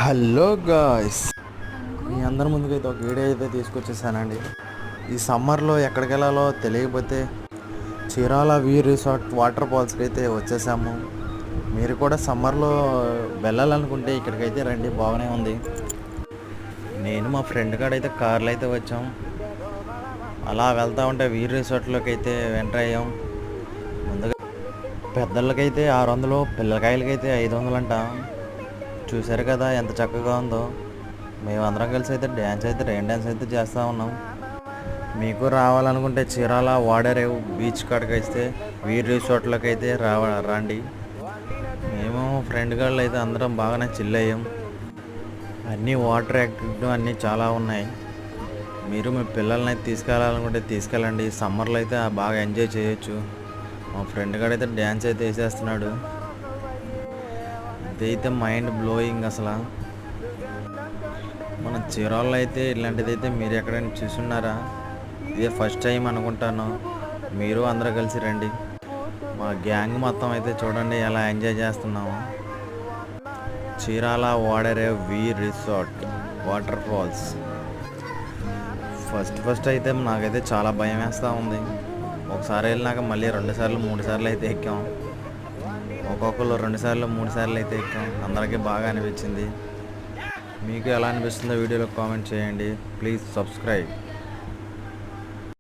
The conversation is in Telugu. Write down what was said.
హలో గాయ్స్, మీ అందరి ముందుకైతే ఒక వీడియో అయితే తీసుకొచ్చేసానండి. ఈ సమ్మర్లో ఎక్కడికి వెళ్ళాలో తెలియకపోతే చీరాల వ్యూ రిసార్ట్ వాటర్ ఫాల్స్కి అయితే వచ్చేసాము. మీరు కూడా సమ్మర్లో వెళ్ళాలనుకుంటే ఇక్కడికైతే రండి, బాగానే ఉంది. నేను మా ఫ్రెండ్ కాడైతే కార్లో అయితే వచ్చాం. అలా వెళ్తూ ఉంటే వ్యూ రిసార్ట్లోకి అయితే ఎంటర్ అయ్యాం. ముందుగా పెద్దలకైతే 600, పిల్లకాయలకైతే 500 అంట. చూశారు కదా ఎంత చక్కగా ఉందో. మేమందరం కలిసి అయితే రెయిన్ డ్యాన్స్ అయితే చేస్తూ ఉన్నాం. మీకు రావాలనుకుంటే చీరాల వాడరేవు బీచ్ కాడికి అయితే వీర్ రిసార్ట్లోకి అయితే రండి. మేము ఫ్రెండ్ గాళ్ళు అయితే అందరం బాగానే చిల్ అయ్యాం. అన్నీ వాటర్ యాక్టివిటీ అన్నీ చాలా ఉన్నాయి. మీరు మీ పిల్లల్ని అయితే తీసుకెళ్ళాలనుకుంటే తీసుకెళ్ళండి. సమ్మర్లో అయితే బాగా ఎంజాయ్ చేయొచ్చు. మా ఫ్రెండ్ గారు అయితే డ్యాన్స్ అయితే వేసేస్తున్నాడు. ఇదైతే మైండ్ బ్లోయింగ్ అసలు. మన చీరాల్లో అయితే ఇలాంటిదైతే మీరు ఎక్కడైనా చూసున్నారా? ఇదే ఫస్ట్ టైం అనుకుంటాను. మీరు అందరూ కలిసి రండి. మా గ్యాంగ్ మొత్తం అయితే చూడండి ఎలా ఎంజాయ్ చేస్తున్నాము. చీరాల వాడరే వి రిసార్ట్ వాటర్ ఫాల్స్. ఫస్ట్ అయితే నాకైతే చాలా భయం వేస్తూ ఉంది. ఒకసారి వెళ్ళినాక మళ్ళీ 2 సార్లు 3 సార్లు అయితే ఎక్కాం. ఒక్కొక్కరు 2 సార్లు 3 సార్లు అయితే ఎక్కాం. అందరికీ బాగా అనిపించింది. మీకు ఎలా అనిపిస్తుందో వీడియోలో కామెంట్ చేయండి. Please subscribe.